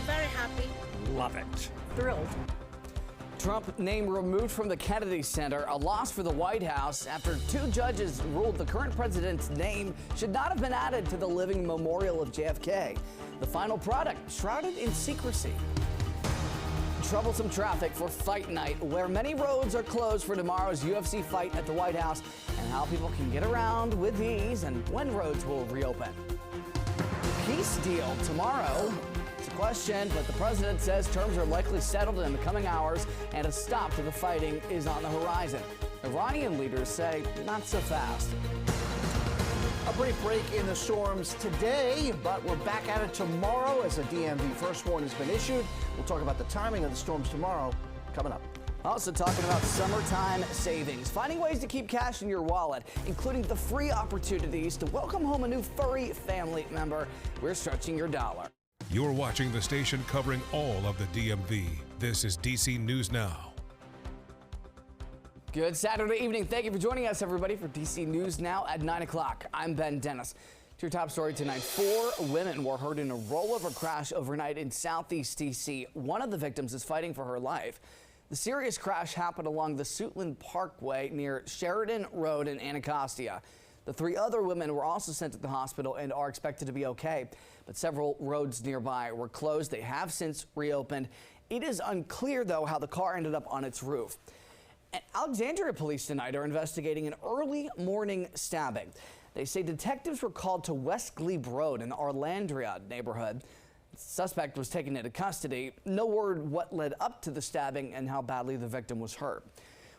very happy. Love it. Thrilled. Trump name removed from the Kennedy Center, a loss for the White House after two judges ruled the current president's name should not have been added to the living memorial of JFK. The final product shrouded in secrecy. Troublesome traffic for fight night, where many roads are closed for tomorrow's UFC fight at the White House, and how people can get around with ease and when roads will reopen. Peace deal tomorrow. It's a question, but the president says terms are likely settled in the coming hours and a stop to the fighting is on the horizon. Iranian leaders say not so fast. A brief break in the storms today, but we're back at it tomorrow as a DMV first warning has been issued. We'll talk about the timing of the storms tomorrow coming up. Also talking about summertime savings, finding ways to keep cash in your wallet, including the free opportunities to welcome home a new furry family member. We're stretching your dollar. You're watching the station covering all of the DMV. This is DC News Now. Good Saturday evening. Thank you for joining us, everybody, for DC News Now at 9 o'clock. I'm Ben Dennis. To your top story tonight, 4 women were hurt in a rollover crash overnight in Southeast DC. One of the victims is fighting for her life. The serious crash happened along the Suitland Parkway near Sheridan Road in Anacostia. The 3 other women were also sent to the hospital and are expected to be okay, but several roads nearby were closed. They have since reopened. It is unclear, though, how the car ended up on its roof. And Alexandria police tonight are investigating an early morning stabbing. They say detectives were called to West Glebe Road in the Arlandria neighborhood. The suspect was taken into custody. No word what led up to the stabbing and how badly the victim was hurt.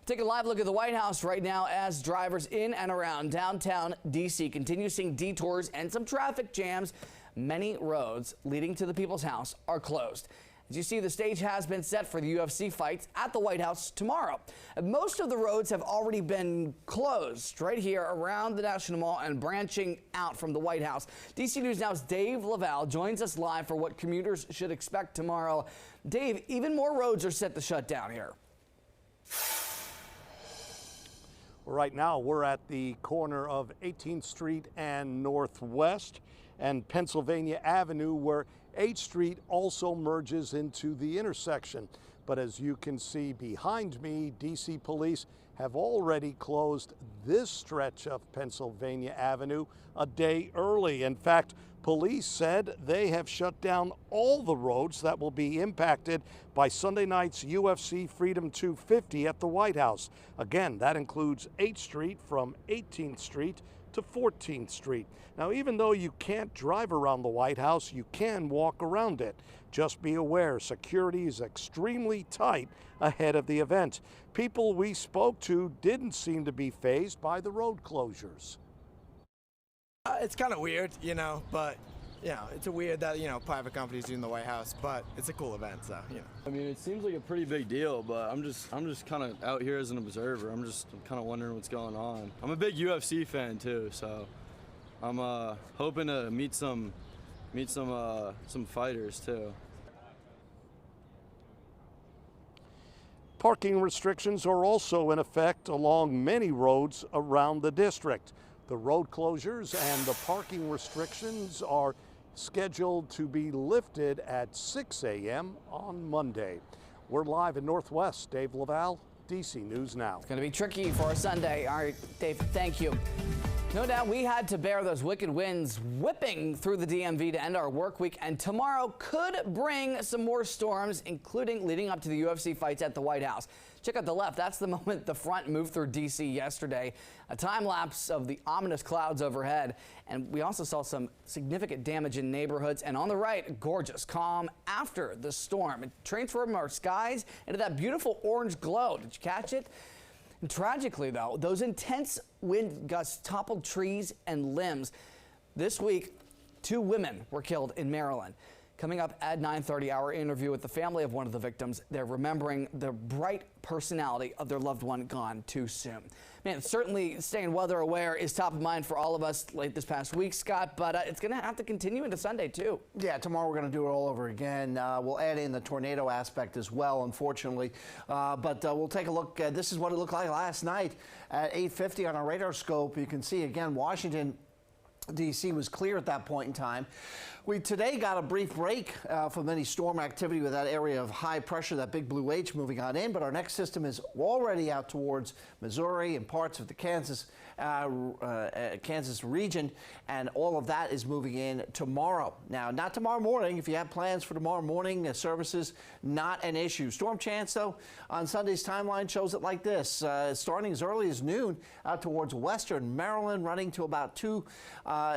Take a live look at the White House right now as drivers in and around downtown D.C. continue seeing detours and some traffic jams. Many roads leading to the People's House are closed. As you see, the stage has been set for the UFC fights at the White House tomorrow. Most of the roads have already been closed right here around the National Mall and branching out from the White House. DC News Now's Dave Laval joins us live for what commuters should expect tomorrow. Dave, even more roads are set to shut down here. Right now, we're at the corner of 18th Street and Northwest and Pennsylvania Avenue, where 8th Street also merges into the intersection. But as you can see behind me, DC police have already closed this stretch of Pennsylvania Avenue a day early. In fact, police said they have shut down all the roads that will be impacted by Sunday night's UFC Freedom 250 at the White House. Again, that includes 8th Street from 18th Street to 14th Street. Now, even though you can't drive around the White House, you can walk around it. Just be aware, security is extremely tight ahead of the event. People we spoke to didn't seem to be fazed by the road closures. It's kind of weird, but it's weird that, private companies doing the White House, but it's a cool event, so, I mean, it seems like a pretty big deal, but I'm just kind of out here as an observer. I'm kind of wondering what's going on. I'm a big UFC fan too, so I'm hoping to meet some fighters too. Parking restrictions are also in effect along many roads around the district. The road closures and the parking restrictions are scheduled to be lifted at 6 a.m. on Monday. We're live in Northwest. Dave Laval, DC News Now. It's going to be tricky for a Sunday. All right, Dave, thank you. No doubt we had to bear those wicked winds whipping through the DMV to end our work week, and tomorrow could bring some more storms, including leading up to the UFC fights at the White House. Check out the left. That's the moment the front moved through D.C. yesterday. A time lapse of the ominous clouds overhead. And we also saw some significant damage in neighborhoods. And on the right, gorgeous calm after the storm. It transformed our skies into that beautiful orange glow. Did you catch it? And tragically, though, those intense wind gusts toppled trees and limbs. This week, 2 women were killed in Maryland. Coming up at 9:30, our interview with the family of one of the victims. They're remembering the bright personality of their loved one gone too soon. Man, certainly staying weather aware is top of mind for all of us late this past week, Scott, but it's going to have to continue into Sunday, too. Yeah, tomorrow we're going to do it all over again. We'll add in the tornado aspect as well, unfortunately. But we'll take a look. This is what it looked like last night at 8:50 on our radar scope. You can see, again, Washington D.C. was clear at that point in time. We today got a brief break from any storm activity with that area of high pressure, that big blue H moving on in, but our next system is already out towards Missouri and parts of the Kansas region, and all of that is moving in tomorrow. Now, not tomorrow morning. If you have plans for tomorrow morning services, not an issue. Storm chance, though, on Sunday's timeline shows it like this. Starting as early as noon out towards western Maryland, running to about 2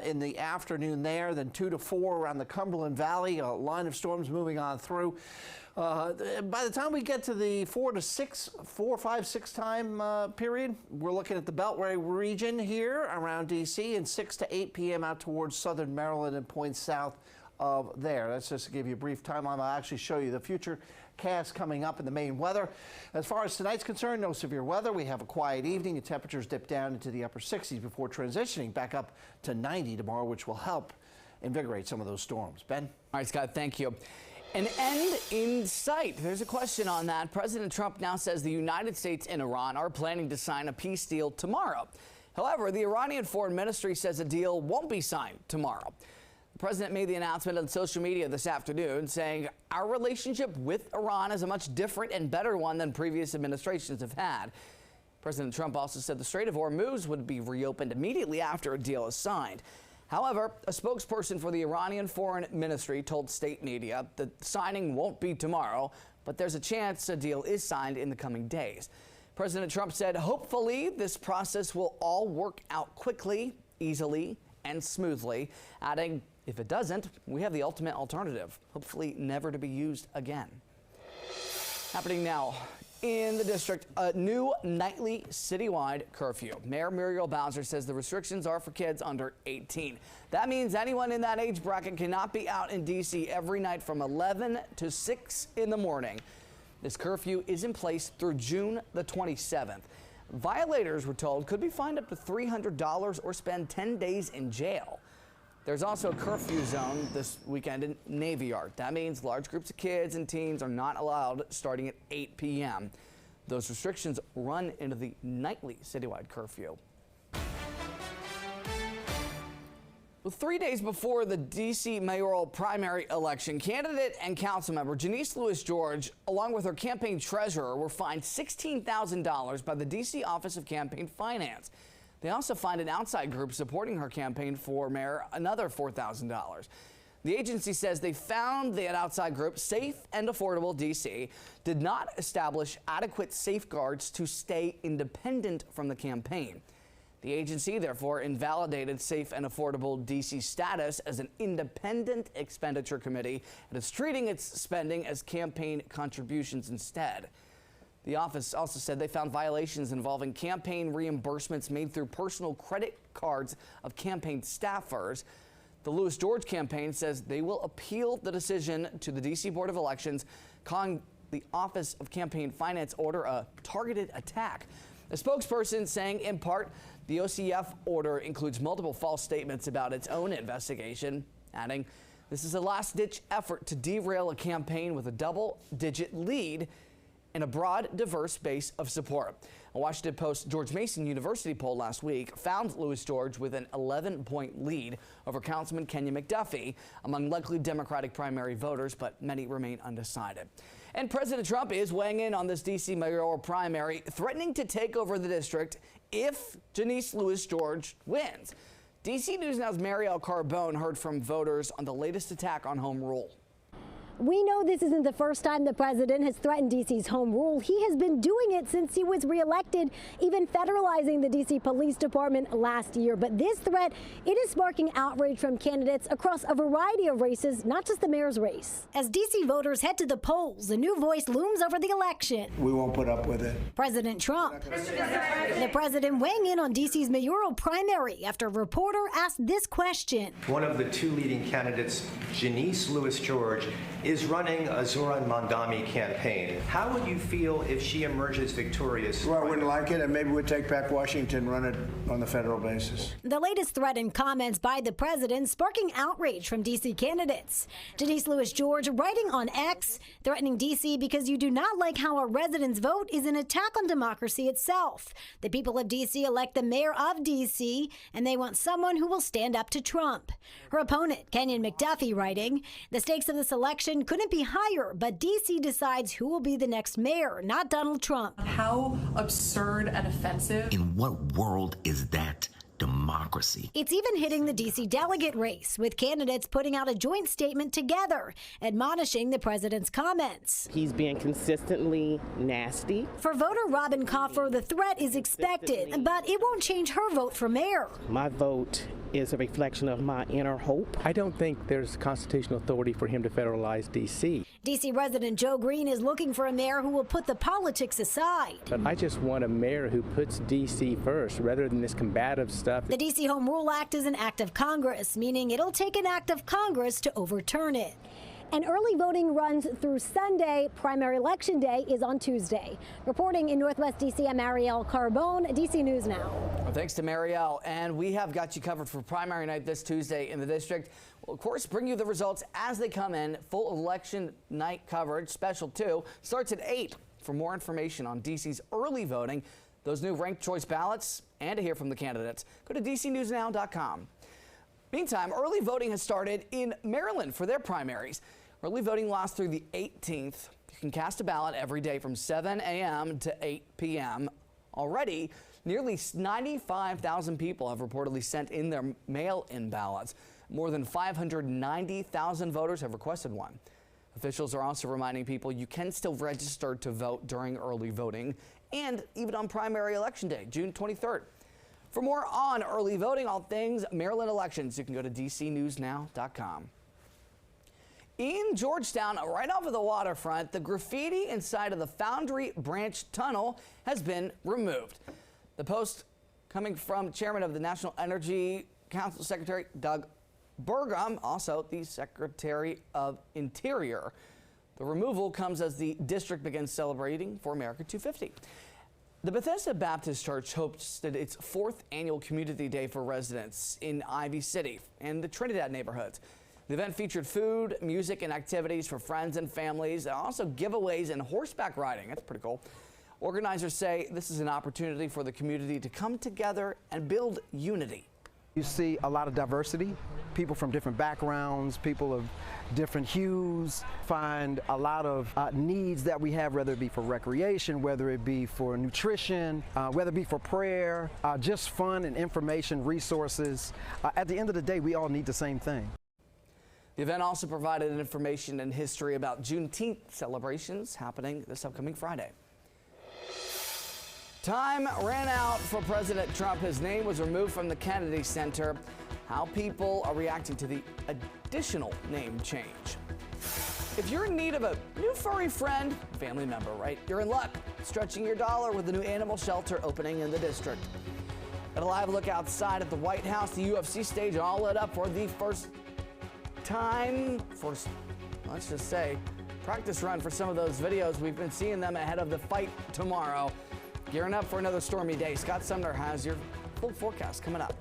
in the afternoon there, then 2 to 4 around the Cumberland Valley, a line of storms moving on through. By the time we get to the 4 to 5, 6 time period, we're looking at the Beltway region here around D.C. and 6 to 8 p.m. out towards southern Maryland and points south of there. That's just to give you a brief timeline. I'll actually show you the future cast coming up in the main weather. As far as tonight's concerned, no severe weather. We have a quiet evening. The temperatures dip down into the upper 60s before transitioning back up to 90 tomorrow, which will help invigorate some of those storms. Ben? All right, Scott, thank you. An end in sight. There's a question on that. President Trump now says the United States and Iran are planning to sign a peace deal tomorrow. However, the Iranian Foreign Ministry says a deal won't be signed tomorrow. The president made the announcement on social media this afternoon saying our relationship with Iran is a much different and better one than previous administrations have had. President Trump also said the Strait of Hormuz would be reopened immediately after a deal is signed. However, a spokesperson for the Iranian Foreign Ministry told state media that signing won't be tomorrow, but there's a chance a deal is signed in the coming days. President Trump said, hopefully this process will all work out quickly, easily, and smoothly, adding, if it doesn't, we have the ultimate alternative, hopefully never to be used again. Happening now. In the district, a new nightly citywide curfew. Mayor Muriel Bowser says the restrictions are for kids under 18. That means anyone in that age bracket cannot be out in D.C. every night from 11 to 6 in the morning. This curfew is in place through June the 27th. Violators, we're told, could be fined up to $300 or spend 10 days in jail. There's also a curfew zone this weekend in Navy Yard. That means large groups of kids and teens are not allowed starting at 8 p.m. Those restrictions run into the nightly citywide curfew. Well, 3 days before the D.C. mayoral primary election, candidate and council member Janice Lewis George, along with her campaign treasurer, were fined $16,000 by the D.C. Office of Campaign Finance. They also fined an outside group supporting her campaign for mayor another $4,000. The agency says they found that outside group, Safe and Affordable DC, did not establish adequate safeguards to stay independent from the campaign. The agency therefore invalidated Safe and Affordable DC's status as an independent expenditure committee and is treating its spending as campaign contributions instead. The office also said they found violations involving campaign reimbursements made through personal credit cards of campaign staffers. The Lewis George campaign says they will appeal the decision to the D.C. Board of Elections, calling the Office of Campaign Finance order a targeted attack. A spokesperson saying, in part, the OCF order includes multiple false statements about its own investigation, adding, this is a last-ditch effort to derail a campaign with a double-digit lead and a broad, diverse base of support. A Washington Post George Mason University poll last week found Lewis George with an 11-point lead over Councilman Kenya McDuffie among likely Democratic primary voters, but many remain undecided. And President Trump is weighing in on this D.C. mayoral primary, threatening to take over the district if Janice Lewis George wins. D.C. News Now's Marielle Carbone heard from voters on the latest attack on home rule. We know this isn't the first time the president has threatened D.C.'s home rule. He has been doing it since he was reelected, even federalizing the D.C. Police Department last year. But this threat, it is sparking outrage from candidates across a variety of races, not just the mayor's race. As D.C. voters head to the polls, a new voice looms over the election. We won't put up with it. President Trump. The president weighing in on D.C.'s mayoral primary after a reporter asked this question. One of the two leading candidates, Janice Lewis George, is running a Zohran Mamdani campaign. How would you feel if she emerges victorious? Well, I wouldn't like it, and maybe we'd take back Washington, run it on the federal basis. The latest threat and comments by the president sparking outrage from D.C. candidates. Denise Lewis George writing on X, threatening D.C. because you do not like how our residents vote is an attack on democracy itself. The people of D.C. elect the mayor of D.C., and they want someone who will stand up to Trump. Her opponent, Kenyon McDuffie, writing, the stakes of this election couldn't be higher, but D.C. decides who will be the next mayor, not Donald Trump. How absurd and offensive. In what world is that democracy? It's even hitting the D.C. delegate race, with candidates putting out a joint statement together, admonishing the president's comments. He's being consistently nasty. For voter Robin Coffer, the threat is expected, but it won't change her vote for mayor. My vote is a reflection of my inner hope. I don't think there's constitutional authority for him to federalize D.C. D.C. resident Joe Green is looking for a mayor who will put the politics aside. But I just want a mayor who puts D.C. first rather than this combative stuff. The D.C. Home Rule Act is an act of Congress, meaning it'll take an act of Congress to overturn it. And early voting runs through Sunday. Primary election day is on Tuesday. Reporting in Northwest D.C., I'm Marielle Carbone, D.C. News Now. Well, thanks to Marielle. And we have got you covered for primary night this Tuesday in the district. We'll, of course, bring you the results as they come in. Full election night coverage, special too, starts at 8. For more information on D.C.'s early voting, those new ranked choice ballots, and to hear from the candidates, go to DCNewsNow.com. Meantime, early voting has started in Maryland for their primaries. Early voting lasts through the 18th. You can cast a ballot every day from 7 a.m. to 8 p.m. Already, nearly 95,000 people have reportedly sent in their mail-in ballots. More than 590,000 voters have requested one. Officials are also reminding people you can still register to vote during early voting and even on primary election day, June 23rd. For more on early voting, all things Maryland elections, you can go to DCNewsNow.com. In Georgetown, right off of the waterfront, the graffiti inside of the Foundry Branch Tunnel has been removed. The post coming from Chairman of the National Energy Council Secretary Doug Burgum, also the Secretary of Interior. The removal comes as the district begins celebrating for America 250. The Bethesda Baptist Church hosted its 4th annual Community Day for residents in Ivy City and the Trinidad neighborhoods. The event featured food, music, and activities for friends and families, and also giveaways and horseback riding. That's pretty cool. Organizers say this is an opportunity for the community to come together and build unity. You see a lot of diversity, people from different backgrounds, people of different hues, find a lot of needs that we have, whether it be for recreation, whether it be for nutrition, whether it be for prayer, just fun and information, resources. At the end of the day, we all need the same thing. The event also provided information and history about Juneteenth celebrations happening this upcoming Friday. Time ran out for President Trump. His name was removed from the Kennedy Center. How people are reacting to the additional name change. If you're in need of a new furry friend, family member, right? You're in luck. Stretching your dollar with the new animal shelter opening in the district. Got a live look outside at the White House, the UFC stage all lit up for the first time for, let's just say, practice run for some of those videos. We've been seeing them ahead of the fight tomorrow. Gearing up for another stormy day. Scott Sumner has your full forecast coming up.